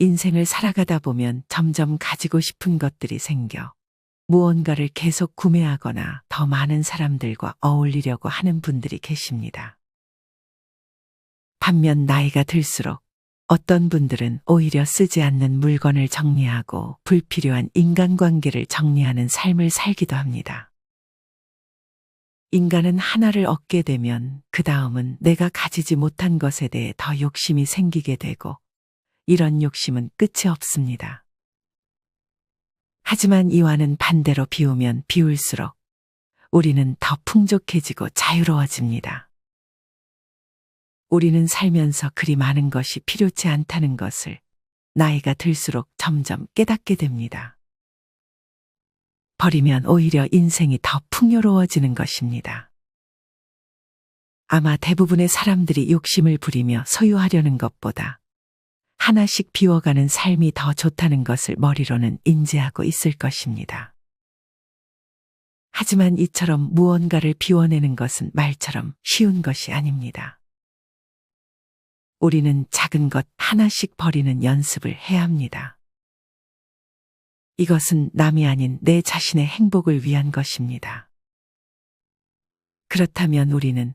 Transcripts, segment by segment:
인생을 살아가다 보면 점점 가지고 싶은 것들이 생겨 무언가를 계속 구매하거나 더 많은 사람들과 어울리려고 하는 분들이 계십니다. 반면 나이가 들수록 어떤 분들은 오히려 쓰지 않는 물건을 정리하고 불필요한 인간관계를 정리하는 삶을 살기도 합니다. 인간은 하나를 얻게 되면 그 다음은 내가 가지지 못한 것에 대해 더 욕심이 생기게 되고 이런 욕심은 끝이 없습니다. 하지만 이와는 반대로 비우면 비울수록 우리는 더 풍족해지고 자유로워집니다. 우리는 살면서 그리 많은 것이 필요치 않다는 것을 나이가 들수록 점점 깨닫게 됩니다. 버리면 오히려 인생이 더 풍요로워지는 것입니다. 아마 대부분의 사람들이 욕심을 부리며 소유하려는 것보다 하나씩 비워가는 삶이 더 좋다는 것을 머리로는 인지하고 있을 것입니다. 하지만 이처럼 무언가를 비워내는 것은 말처럼 쉬운 것이 아닙니다. 우리는 작은 것 하나씩 버리는 연습을 해야 합니다. 이것은 남이 아닌 내 자신의 행복을 위한 것입니다. 그렇다면 우리는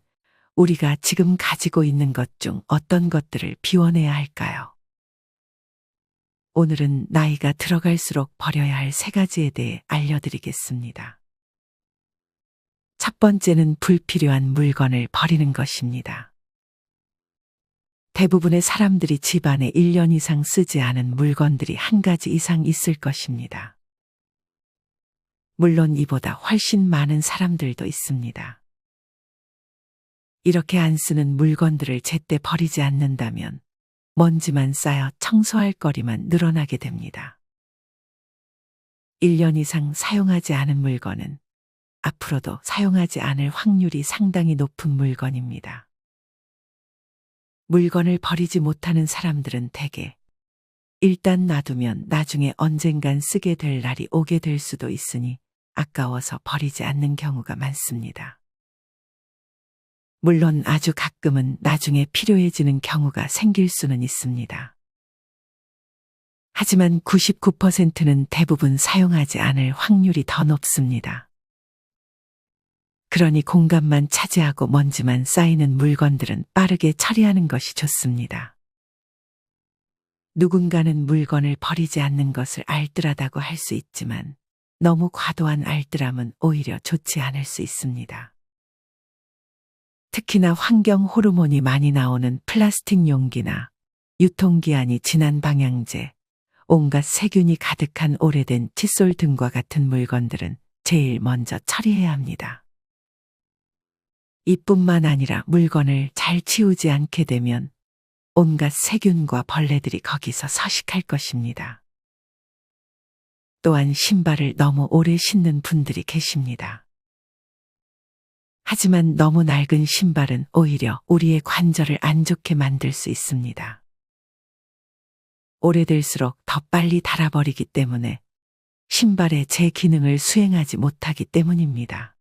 우리가 지금 가지고 있는 것 중 어떤 것들을 비워내야 할까요? 오늘은 나이가 들어갈수록 버려야 할 3가지에 대해 알려드리겠습니다. 첫 번째는 불필요한 물건을 버리는 것입니다. 대부분의 사람들이 집안에 1년 이상 쓰지 않은 물건들이 1가지 이상 있을 것입니다. 물론 이보다 훨씬 많은 사람들도 있습니다. 이렇게 안 쓰는 물건들을 제때 버리지 않는다면 먼지만 쌓여 청소할 거리만 늘어나게 됩니다. 1년 이상 사용하지 않은 물건은 앞으로도 사용하지 않을 확률이 상당히 높은 물건입니다. 물건을 버리지 못하는 사람들은 대개 일단 놔두면 나중에 언젠간 쓰게 될 날이 오게 될 수도 있으니 아까워서 버리지 않는 경우가 많습니다. 물론 아주 가끔은 나중에 필요해지는 경우가 생길 수는 있습니다. 하지만 99%는 대부분 사용하지 않을 확률이 더 높습니다. 그러니 공간만 차지하고 먼지만 쌓이는 물건들은 빠르게 처리하는 것이 좋습니다. 누군가는 물건을 버리지 않는 것을 알뜰하다고 할 수 있지만 너무 과도한 알뜰함은 오히려 좋지 않을 수 있습니다. 특히나 환경 호르몬이 많이 나오는 플라스틱 용기나 유통기한이 지난 방향제, 온갖 세균이 가득한 오래된 칫솔 등과 같은 물건들은 제일 먼저 처리해야 합니다. 이뿐만 아니라 물건을 잘 치우지 않게 되면 온갖 세균과 벌레들이 거기서 서식할 것입니다. 또한 신발을 너무 오래 신는 분들이 계십니다. 하지만 너무 낡은 신발은 오히려 우리의 관절을 안 좋게 만들 수 있습니다. 오래될수록 더 빨리 닳아버리기 때문에 신발의 제 기능을 수행하지 못하기 때문입니다.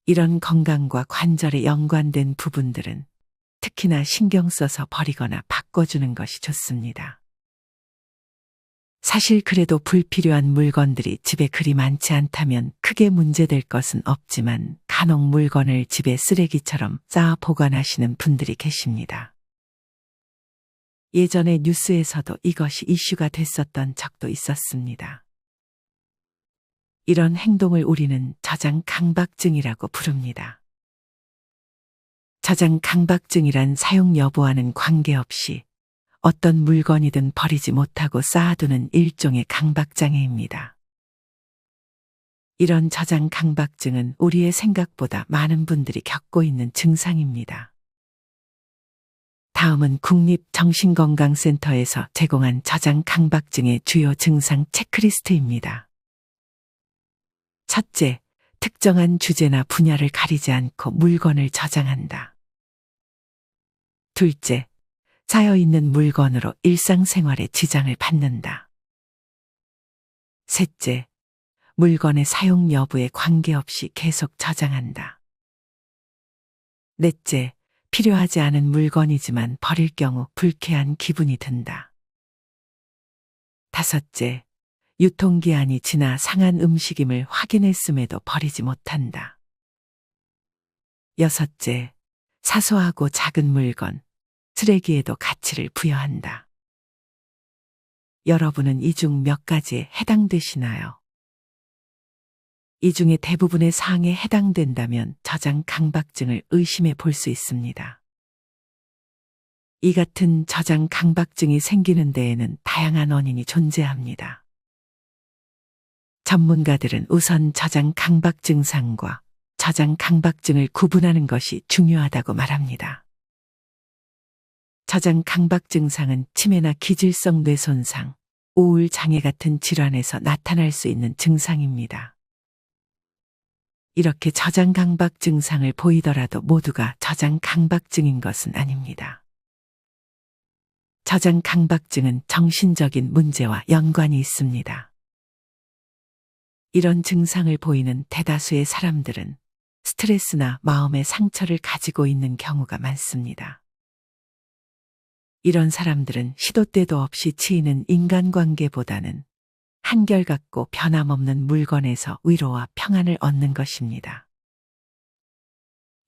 이런 건강과 관절에 연관된 부분들은 특히나 신경 써서 버리거나 바꿔주는 것이 좋습니다. 사실 그래도 불필요한 물건들이 집에 그리 많지 않다면 크게 문제될 것은 없지만 간혹 물건을 집에 쓰레기처럼 쌓아 보관하시는 분들이 계십니다. 예전에 뉴스에서도 이것이 이슈가 됐었던 적도 있었습니다. 이런 행동을 우리는 저장 강박증이라고 부릅니다. 저장 강박증이란 사용 여부와는 관계없이 어떤 물건이든 버리지 못하고 쌓아두는 일종의 강박장애입니다. 이런 저장 강박증은 우리의 생각보다 많은 분들이 겪고 있는 증상입니다. 다음은 국립정신건강센터에서 제공한 저장 강박증의 주요 증상 체크리스트입니다. 첫째, 특정한 주제나 분야를 가리지 않고 물건을 저장한다. 둘째, 쌓여있는 물건으로 일상생활에 지장을 받는다. 셋째, 물건의 사용 여부에 관계없이 계속 저장한다. 넷째, 필요하지 않은 물건이지만 버릴 경우 불쾌한 기분이 든다. 5째, 유통기한이 지나 상한 음식임을 확인했음에도 버리지 못한다. 6째, 사소하고 작은 물건, 쓰레기에도 가치를 부여한다. 여러분은 이 중 몇 가지에 해당되시나요? 이 중에 대부분의 사항에 해당된다면 저장 강박증을 의심해 볼 수 있습니다. 이 같은 저장 강박증이 생기는 데에는 다양한 원인이 존재합니다. 전문가들은 우선 저장 강박 증상과 저장 강박증을 구분하는 것이 중요하다고 말합니다. 저장 강박 증상은 치매나 기질성 뇌손상, 우울 장애 같은 질환에서 나타날 수 있는 증상입니다. 이렇게 저장 강박 증상을 보이더라도 모두가 저장 강박증인 것은 아닙니다. 저장 강박증은 정신적인 문제와 연관이 있습니다. 이런 증상을 보이는 대다수의 사람들은 스트레스나 마음의 상처를 가지고 있는 경우가 많습니다. 이런 사람들은 시도 때도 없이 치이는 인간관계보다는 한결같고 변함없는 물건에서 위로와 평안을 얻는 것입니다.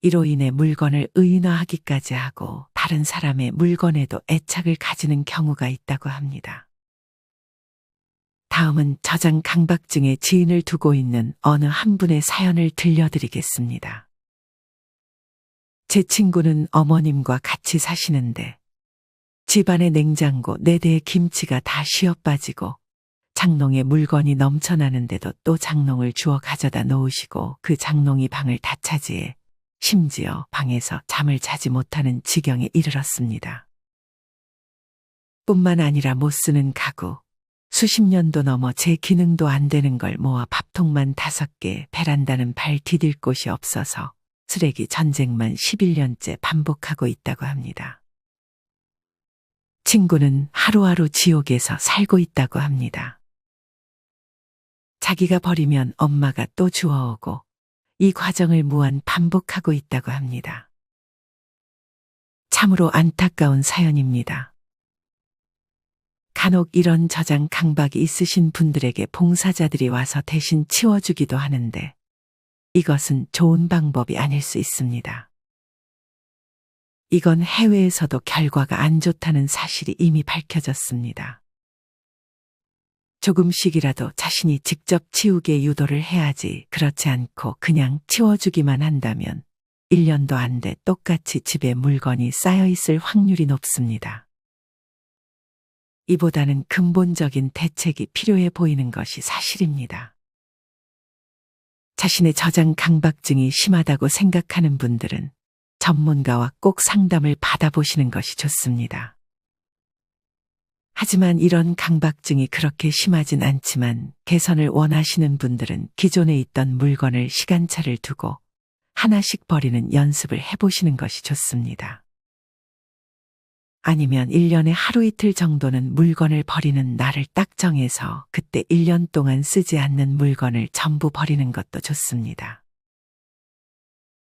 이로 인해 물건을 의인화하기까지 하고 다른 사람의 물건에도 애착을 가지는 경우가 있다고 합니다. 다음은 저장 강박증의 지인을 두고 있는 어느 한 분의 사연을 들려드리겠습니다. 제 친구는 어머님과 같이 사시는데 집안의 냉장고 4대의 김치가 다 쉬어빠지고 장롱에 물건이 넘쳐나는데도 또 장롱을 주워 가져다 놓으시고 그 장롱이 방을 다 차지해 심지어 방에서 잠을 자지 못하는 지경에 이르렀습니다. 뿐만 아니라 못 쓰는 가구, 수십 년도 넘어 제 기능도 안 되는 걸 모아 밥통만 5개, 베란다는 발 디딜 곳이 없어서 쓰레기 전쟁만 11년째 반복하고 있다고 합니다. 친구는 하루하루 지옥에서 살고 있다고 합니다. 자기가 버리면 엄마가 또 주워오고 이 과정을 무한 반복하고 있다고 합니다. 참으로 안타까운 사연입니다. 간혹 이런 저장 강박이 있으신 분들에게 봉사자들이 와서 대신 치워주기도 하는데 이것은 좋은 방법이 아닐 수 있습니다. 이건 해외에서도 결과가 안 좋다는 사실이 이미 밝혀졌습니다. 조금씩이라도 자신이 직접 치우게 유도를 해야지 그렇지 않고 그냥 치워주기만 한다면 1년도 안 돼 똑같이 집에 물건이 쌓여 있을 확률이 높습니다. 이보다는 근본적인 대책이 필요해 보이는 것이 사실입니다. 자신의 저장 강박증이 심하다고 생각하는 분들은 전문가와 꼭 상담을 받아보시는 것이 좋습니다. 하지만 이런 강박증이 그렇게 심하진 않지만 개선을 원하시는 분들은 기존에 있던 물건을 시간차를 두고 하나씩 버리는 연습을 해보시는 것이 좋습니다. 아니면 1년에 하루 이틀 정도는 물건을 버리는 날을 딱 정해서 그때 1년 동안 쓰지 않는 물건을 전부 버리는 것도 좋습니다.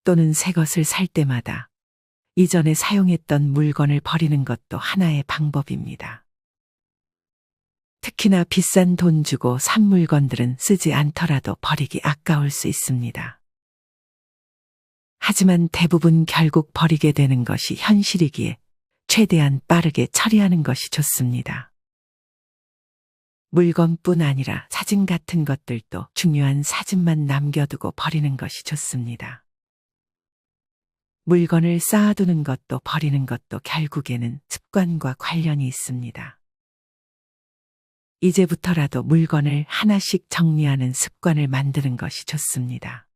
또는 새 것을 살 때마다 이전에 사용했던 물건을 버리는 것도 하나의 방법입니다. 특히나 비싼 돈 주고 산 물건들은 쓰지 않더라도 버리기 아까울 수 있습니다. 하지만 대부분 결국 버리게 되는 것이 현실이기에 최대한 빠르게 처리하는 것이 좋습니다. 물건뿐 아니라 사진 같은 것들도 중요한 사진만 남겨두고 버리는 것이 좋습니다. 물건을 쌓아두는 것도 버리는 것도 결국에는 습관과 관련이 있습니다. 이제부터라도 물건을 하나씩 정리하는 습관을 만드는 것이 좋습니다.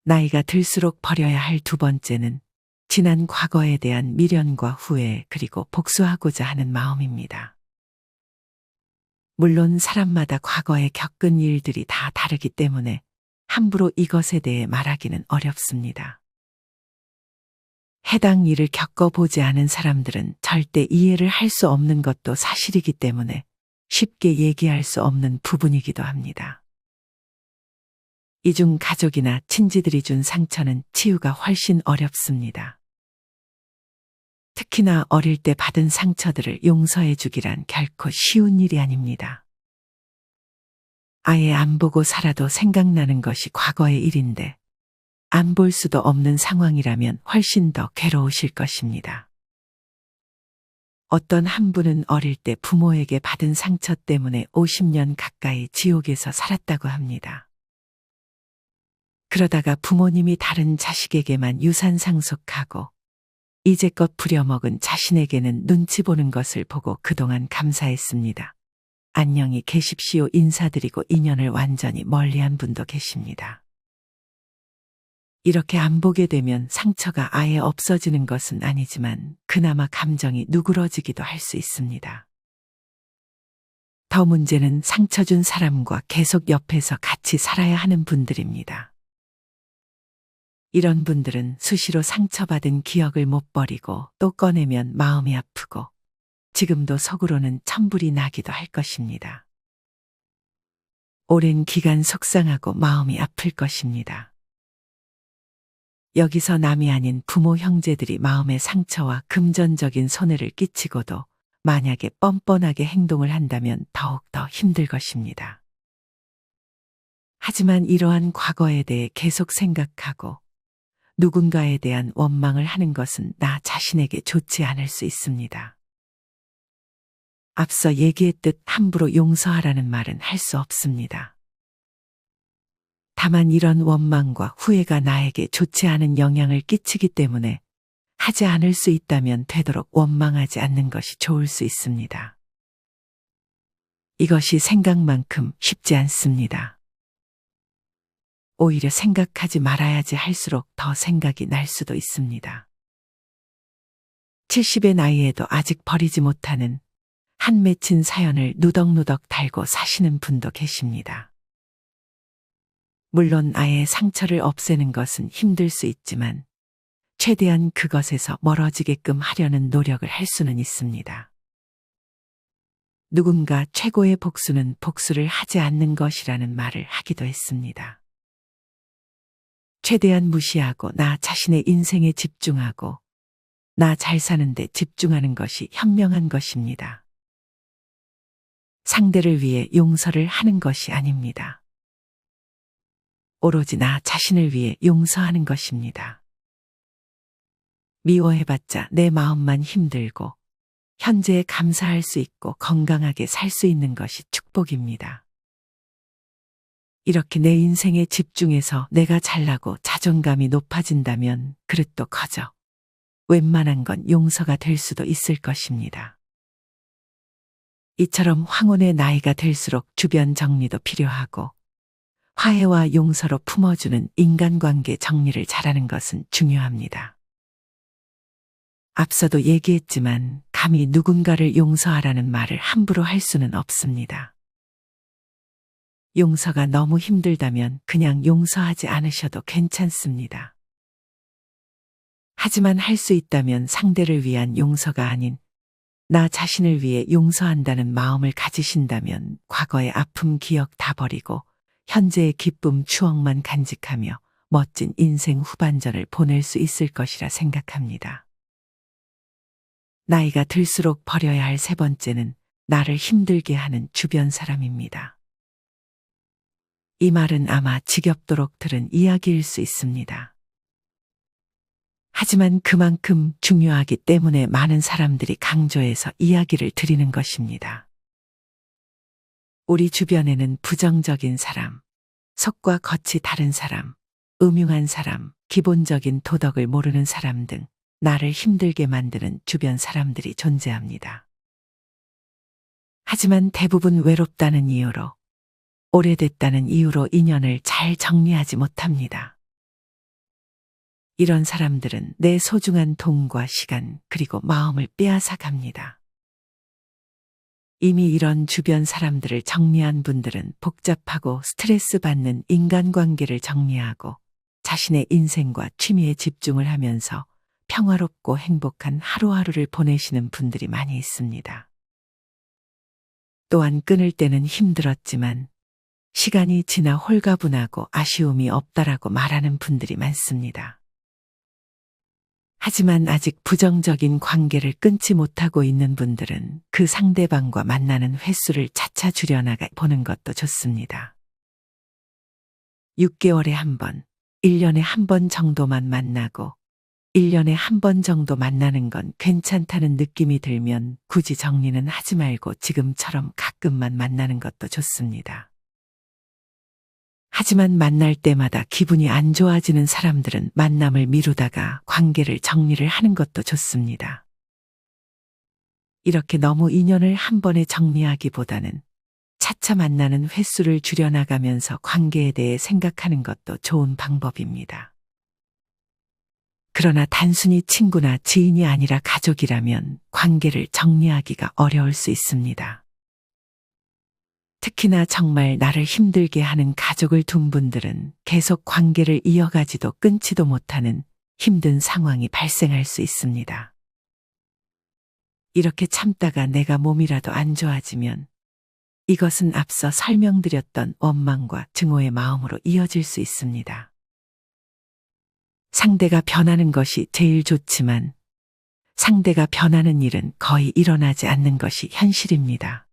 나이가 들수록 버려야 할 2번째는 지난 과거에 대한 미련과 후회 그리고 복수하고자 하는 마음입니다. 물론 사람마다 과거에 겪은 일들이 다 다르기 때문에 함부로 이것에 대해 말하기는 어렵습니다. 해당 일을 겪어보지 않은 사람들은 절대 이해를 할 수 없는 것도 사실이기 때문에 쉽게 얘기할 수 없는 부분이기도 합니다. 이 중 가족이나 친지들이 준 상처는 치유가 훨씬 어렵습니다. 특히나 어릴 때 받은 상처들을 용서해 주기란 결코 쉬운 일이 아닙니다. 아예 안 보고 살아도 생각나는 것이 과거의 일인데 안 볼 수도 없는 상황이라면 훨씬 더 괴로우실 것입니다. 어떤 한 분은 어릴 때 부모에게 받은 상처 때문에 50년 가까이 지옥에서 살았다고 합니다. 그러다가 부모님이 다른 자식에게만 유산 상속하고 이제껏 부려먹은 자신에게는 눈치 보는 것을 보고 그동안 감사했습니다. 안녕히 계십시오 인사드리고 인연을 완전히 멀리한 분도 계십니다. 이렇게 안 보게 되면 상처가 아예 없어지는 것은 아니지만 그나마 감정이 누그러지기도 할 수 있습니다. 더 문제는 상처 준 사람과 계속 옆에서 같이 살아야 하는 분들입니다. 이런 분들은 수시로 상처받은 기억을 못 버리고 또 꺼내면 마음이 아프고 지금도 속으로는 천불이 나기도 할 것입니다. 오랜 기간 속상하고 마음이 아플 것입니다. 여기서 남이 아닌 부모 형제들이 마음의 상처와 금전적인 손해를 끼치고도 만약에 뻔뻔하게 행동을 한다면 더욱더 힘들 것입니다. 하지만 이러한 과거에 대해 계속 생각하고 누군가에 대한 원망을 하는 것은 나 자신에게 좋지 않을 수 있습니다. 앞서 얘기했듯 함부로 용서하라는 말은 할 수 없습니다. 다만 이런 원망과 후회가 나에게 좋지 않은 영향을 끼치기 때문에 하지 않을 수 있다면 되도록 원망하지 않는 것이 좋을 수 있습니다. 이것이 생각만큼 쉽지 않습니다. 오히려 생각하지 말아야지 할수록 더 생각이 날 수도 있습니다. 70의 나이에도 아직 버리지 못하는 한 맺힌 사연을 누덕누덕 달고 사시는 분도 계십니다. 물론 아예 상처를 없애는 것은 힘들 수 있지만 최대한 그것에서 멀어지게끔 하려는 노력을 할 수는 있습니다. 누군가 최고의 복수는 복수를 하지 않는 것이라는 말을 하기도 했습니다. 최대한 무시하고 나 자신의 인생에 집중하고 나 잘 사는데 집중하는 것이 현명한 것입니다. 상대를 위해 용서를 하는 것이 아닙니다. 오로지 나 자신을 위해 용서하는 것입니다. 미워해봤자 내 마음만 힘들고 현재에 감사할 수 있고 건강하게 살 수 있는 것이 축복입니다. 이렇게 내 인생에 집중해서 내가 잘나고 자존감이 높아진다면 그릇도 커져 웬만한 건 용서가 될 수도 있을 것입니다. 이처럼 황혼의 나이가 들수록 주변 정리도 필요하고 화해와 용서로 품어주는 인간관계 정리를 잘하는 것은 중요합니다. 앞서도 얘기했지만 감히 누군가를 용서하라는 말을 함부로 할 수는 없습니다. 용서가 너무 힘들다면 그냥 용서하지 않으셔도 괜찮습니다. 하지만 할 수 있다면 상대를 위한 용서가 아닌 나 자신을 위해 용서한다는 마음을 가지신다면 과거의 아픔 기억 다 버리고 현재의 기쁨 추억만 간직하며 멋진 인생 후반전을 보낼 수 있을 것이라 생각합니다. 나이가 들수록 버려야 할 세 번째는 나를 힘들게 하는 주변 사람입니다. 이 말은 아마 지겹도록 들은 이야기일 수 있습니다. 하지만 그만큼 중요하기 때문에 많은 사람들이 강조해서 이야기를 드리는 것입니다. 우리 주변에는 부정적인 사람, 속과 겉이 다른 사람, 음흉한 사람, 기본적인 도덕을 모르는 사람 등 나를 힘들게 만드는 주변 사람들이 존재합니다. 하지만 대부분 외롭다는 이유로, 오래됐다는 이유로 인연을 잘 정리하지 못합니다. 이런 사람들은 내 소중한 돈과 시간 그리고 마음을 빼앗아 갑니다. 이미 이런 주변 사람들을 정리한 분들은 복잡하고 스트레스 받는 인간관계를 정리하고 자신의 인생과 취미에 집중을 하면서 평화롭고 행복한 하루하루를 보내시는 분들이 많이 있습니다. 또한 끊을 때는 힘들었지만 시간이 지나 홀가분하고 아쉬움이 없다라고 말하는 분들이 많습니다. 하지만 아직 부정적인 관계를 끊지 못하고 있는 분들은 그 상대방과 만나는 횟수를 차차 줄여나가 보는 것도 좋습니다. 6개월에 한 번, 1년에 한 번 정도만 만나고 1년에 한 번 정도 만나는 건 괜찮다는 느낌이 들면 굳이 정리는 하지 말고 지금처럼 가끔만 만나는 것도 좋습니다. 하지만 만날 때마다 기분이 안 좋아지는 사람들은 만남을 미루다가 관계를 정리를 하는 것도 좋습니다. 이렇게 너무 인연을 한 번에 정리하기보다는 차차 만나는 횟수를 줄여나가면서 관계에 대해 생각하는 것도 좋은 방법입니다. 그러나 단순히 친구나 지인이 아니라 가족이라면 관계를 정리하기가 어려울 수 있습니다. 특히나 정말 나를 힘들게 하는 가족을 둔 분들은 계속 관계를 이어가지도 끊지도 못하는 힘든 상황이 발생할 수 있습니다. 이렇게 참다가 내가 몸이라도 안 좋아지면 이것은 앞서 설명드렸던 원망과 증오의 마음으로 이어질 수 있습니다. 상대가 변하는 것이 제일 좋지만 상대가 변하는 일은 거의 일어나지 않는 것이 현실입니다.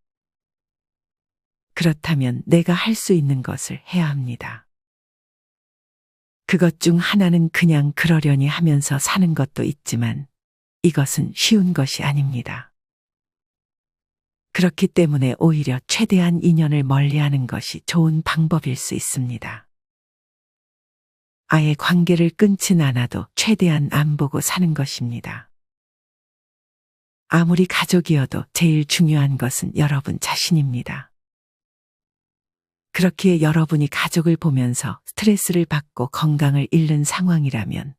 그렇다면 내가 할 수 있는 것을 해야 합니다. 그것 중 하나는 그냥 그러려니 하면서 사는 것도 있지만 이것은 쉬운 것이 아닙니다. 그렇기 때문에 오히려 최대한 인연을 멀리하는 것이 좋은 방법일 수 있습니다. 아예 관계를 끊진 않아도 최대한 안 보고 사는 것입니다. 아무리 가족이어도 제일 중요한 것은 여러분 자신입니다. 그렇기에 여러분이 가족을 보면서 스트레스를 받고 건강을 잃는 상황이라면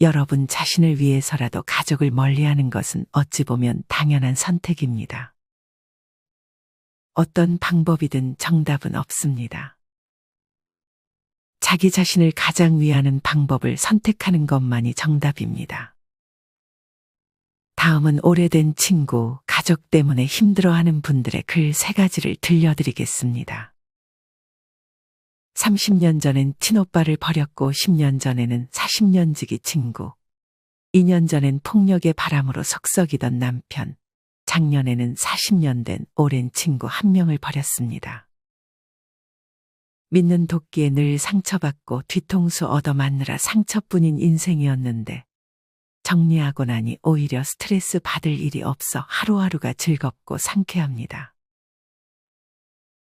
여러분 자신을 위해서라도 가족을 멀리하는 것은 어찌 보면 당연한 선택입니다. 어떤 방법이든 정답은 없습니다. 자기 자신을 가장 위하는 방법을 선택하는 것만이 정답입니다. 다음은 오래된 친구, 가족 때문에 힘들어하는 분들의 글 3가지를 들려드리겠습니다. 30년 전엔 친오빠를 버렸고 10년 전에는 40년 지기 친구, 2년 전엔 폭력의 바람으로 석석이던 남편, 작년에는 40년 된 오랜 친구 1명을 버렸습니다. 믿는 도끼에 늘 상처받고 뒤통수 얻어맞느라 상처뿐인 인생이었는데 정리하고 나니 오히려 스트레스 받을 일이 없어 하루하루가 즐겁고 상쾌합니다.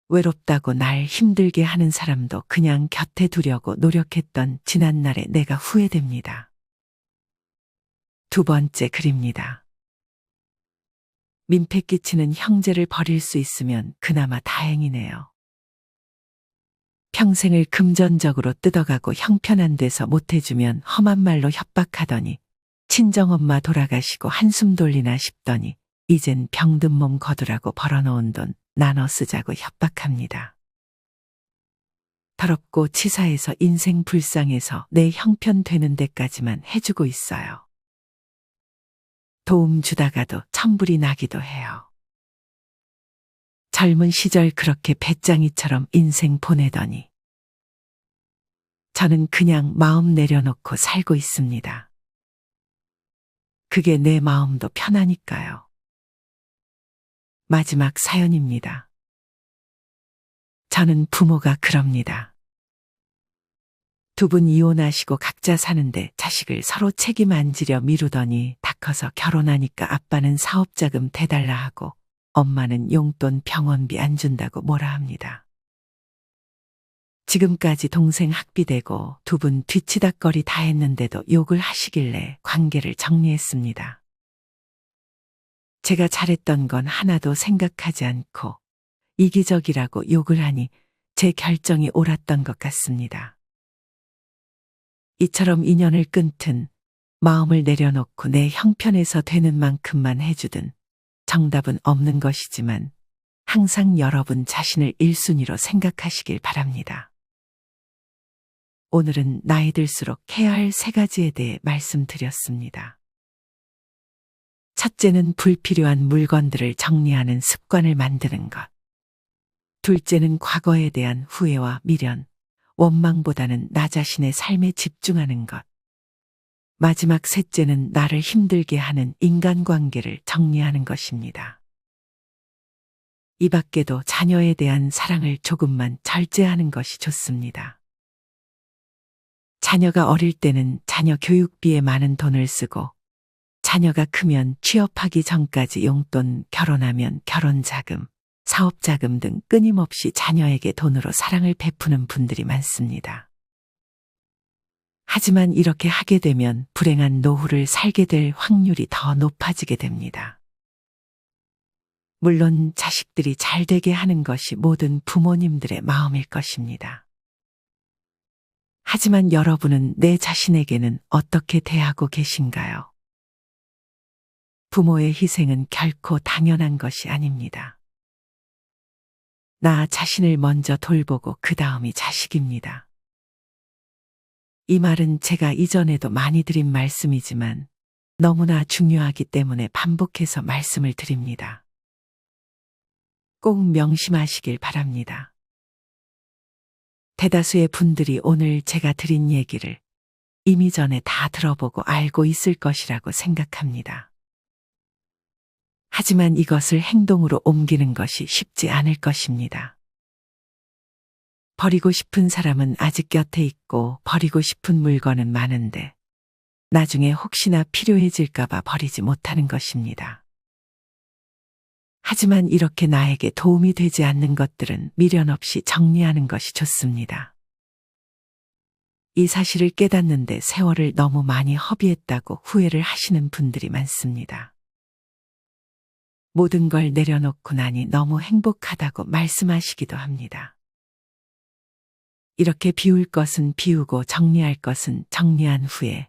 외롭다고 날 힘들게 하는 사람도 그냥 곁에 두려고 노력했던 지난날의 내가 후회됩니다. 2번째 글입니다. 민폐 끼치는 형제를 버릴 수 있으면 그나마 다행이네요. 평생을 금전적으로 뜯어가고 형편안 돼서 못해주면 험한 말로 협박하더니 친정엄마 돌아가시고 한숨 돌리나 싶더니 이젠 병든 몸 거두라고 벌어놓은 돈 나눠 쓰자고 협박합니다. 더럽고 치사해서 인생 불쌍해서 내 형편 되는 데까지만 해주고 있어요. 도움 주다가도 천불이 나기도 해요. 젊은 시절 그렇게 배짱이처럼 인생 보내더니 저는 그냥 마음 내려놓고 살고 있습니다. 그게 내 마음도 편하니까요. 마지막 사연입니다. 저는 부모가 그럽니다. 2분 이혼하시고 각자 사는데 자식을 서로 책임 안 지려 미루더니 다 커서 결혼하니까 아빠는 사업자금 대달라 하고 엄마는 용돈 병원비 안 준다고 뭐라 합니다. 지금까지 동생 학비 대고 2분 뒤치다꺼리 다 했는데도 욕을 하시길래 관계를 정리했습니다. 제가 잘했던 건 하나도 생각하지 않고 이기적이라고 욕을 하니 제 결정이 옳았던 것 같습니다. 이처럼 인연을 끊든 마음을 내려놓고 내 형편에서 되는 만큼만 해주든 정답은 없는 것이지만 항상 여러분 자신을 1순위로 생각하시길 바랍니다. 오늘은 나이 들수록 해야 할 3가지에 대해 말씀드렸습니다. 첫째는 불필요한 물건들을 정리하는 습관을 만드는 것. 둘째는 과거에 대한 후회와 미련, 원망보다는 나 자신의 삶에 집중하는 것. 마지막 셋째는 나를 힘들게 하는 인간관계를 정리하는 것입니다. 이 밖에도 자녀에 대한 사랑을 조금만 절제하는 것이 좋습니다. 자녀가 어릴 때는 자녀 교육비에 많은 돈을 쓰고 자녀가 크면 취업하기 전까지 용돈, 결혼하면 결혼자금, 사업자금 등 끊임없이 자녀에게 돈으로 사랑을 베푸는 분들이 많습니다. 하지만 이렇게 하게 되면 불행한 노후를 살게 될 확률이 더 높아지게 됩니다. 물론 자식들이 잘 되게 하는 것이 모든 부모님들의 마음일 것입니다. 하지만 여러분은 내 자신에게는 어떻게 대하고 계신가요? 부모의 희생은 결코 당연한 것이 아닙니다. 나 자신을 먼저 돌보고 그 다음이 자식입니다. 이 말은 제가 이전에도 많이 드린 말씀이지만 너무나 중요하기 때문에 반복해서 말씀을 드립니다. 꼭 명심하시길 바랍니다. 대다수의 분들이 오늘 제가 드린 얘기를 이미 전에 다 들어보고 알고 있을 것이라고 생각합니다. 하지만 이것을 행동으로 옮기는 것이 쉽지 않을 것입니다. 버리고 싶은 사람은 아직 곁에 있고 버리고 싶은 물건은 많은데 나중에 혹시나 필요해질까봐 버리지 못하는 것입니다. 하지만 이렇게 나에게 도움이 되지 않는 것들은 미련 없이 정리하는 것이 좋습니다. 이 사실을 깨닫는데 세월을 너무 많이 허비했다고 후회를 하시는 분들이 많습니다. 모든 걸 내려놓고 나니 너무 행복하다고 말씀하시기도 합니다. 이렇게 비울 것은 비우고 정리할 것은 정리한 후에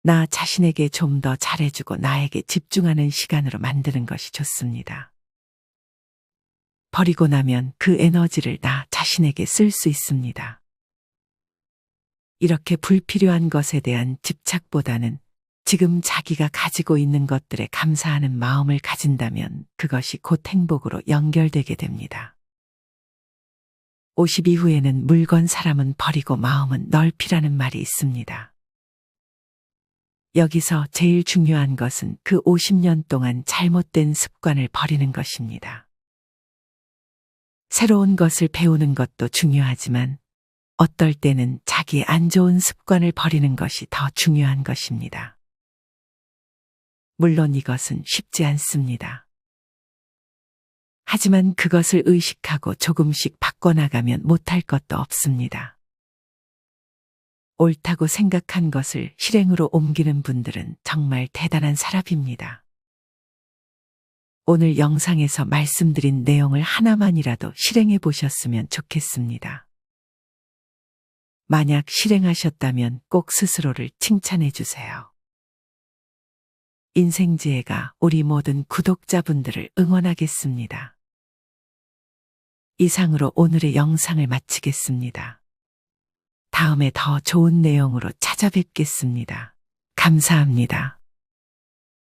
나 자신에게 좀 더 잘해주고 나에게 집중하는 시간으로 만드는 것이 좋습니다. 버리고 나면 그 에너지를 나 자신에게 쓸 수 있습니다. 이렇게 불필요한 것에 대한 집착보다는 지금 자기가 가지고 있는 것들에 감사하는 마음을 가진다면 그것이 곧 행복으로 연결되게 됩니다. 50 이후에는 물건 사람은 버리고 마음은 넓히라는 말이 있습니다. 여기서 제일 중요한 것은 그 50년 동안 잘못된 습관을 버리는 것입니다. 새로운 것을 배우는 것도 중요하지만 어떨 때는 자기의 안 좋은 습관을 버리는 것이 더 중요한 것입니다. 물론 이것은 쉽지 않습니다. 하지만 그것을 의식하고 조금씩 바꿔나가면 못할 것도 없습니다. 옳다고 생각한 것을 실행으로 옮기는 분들은 정말 대단한 사람입니다. 오늘 영상에서 말씀드린 내용을 하나만이라도 실행해 보셨으면 좋겠습니다. 만약 실행하셨다면 꼭 스스로를 칭찬해 주세요. 인생지혜가 우리 모든 구독자분들을 응원하겠습니다. 이상으로 오늘의 영상을 마치겠습니다. 다음에 더 좋은 내용으로 찾아뵙겠습니다. 감사합니다.